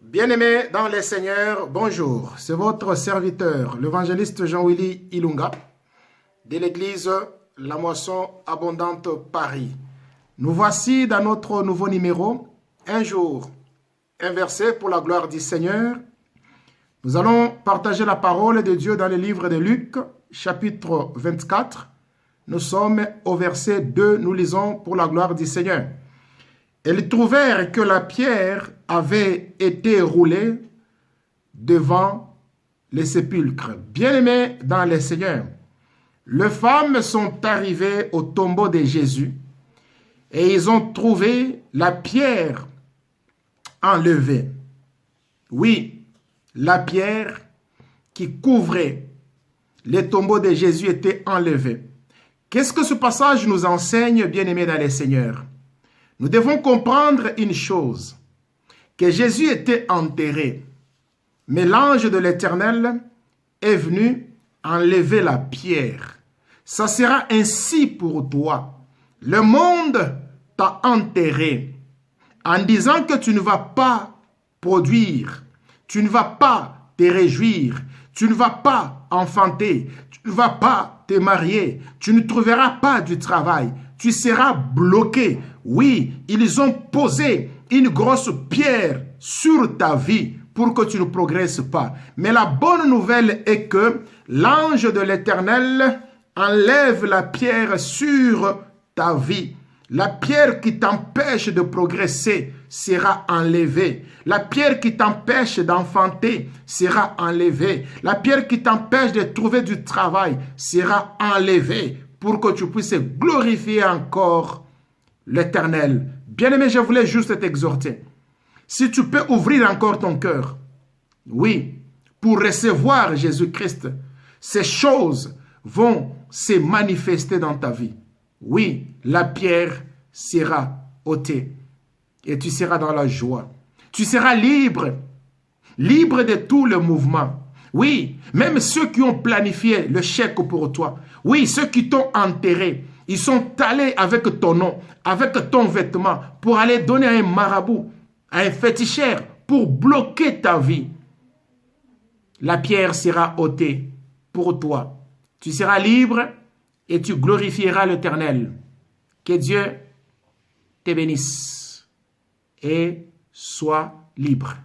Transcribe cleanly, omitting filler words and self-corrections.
Bien-aimés dans les Seigneurs, bonjour. C'est votre serviteur, l'évangéliste Jean-Willy Ilunga, de l'église La Moisson Abondante Paris. Nous voici dans notre nouveau numéro, un jour, un verset pour la gloire du Seigneur. Nous allons partager la parole de Dieu dans le livre de Luc, chapitre 24. Nous sommes au verset 2, nous lisons pour la gloire du Seigneur. Ils trouvèrent que la pierre avait été roulée devant les sépulcres. Bien-aimés dans les Seigneurs, les femmes sont arrivées au tombeau de Jésus et ils ont trouvé la pierre enlevée. Oui, la pierre qui couvrait le tombeau de Jésus était enlevée. Qu'est-ce que ce passage nous enseigne, bien-aimés dans les Seigneurs? Nous devons comprendre une chose, que Jésus était enterré, mais l'ange de l'Éternel est venu enlever la pierre. Ça sera ainsi pour toi. Le monde t'a enterré en disant que tu ne vas pas produire, tu ne vas pas te réjouir, tu ne vas pas enfanter, tu ne vas pas te marier, tu ne trouveras pas du travail, tu seras bloqué. Oui, ils ont posé une grosse pierre sur ta vie pour que tu ne progresses pas. Mais la bonne nouvelle est que l'ange de l'Éternel enlève la pierre sur ta vie. La pierre qui t'empêche de progresser sera enlevée. La pierre qui t'empêche d'enfanter sera enlevée. La pierre qui t'empêche de trouver du travail sera enlevée pour que tu puisses glorifier encore l'Éternel. Bien-aimé, je voulais juste t'exhorter. Si tu peux ouvrir encore ton cœur, oui, pour recevoir Jésus-Christ, ces choses vont se manifester dans ta vie. Oui, la pierre sera ôtée et tu seras dans la joie. Tu seras libre, libre de tout le mouvement. Oui, même ceux qui ont planifié le chèque pour toi, oui, ceux qui t'ont enterré, ils sont allés avec ton nom, avec ton vêtement, pour aller donner à un marabout, à un féticheur, pour bloquer ta vie. La pierre sera ôtée pour toi. Tu seras libre et tu glorifieras l'Éternel. Que Dieu te bénisse et sois libre.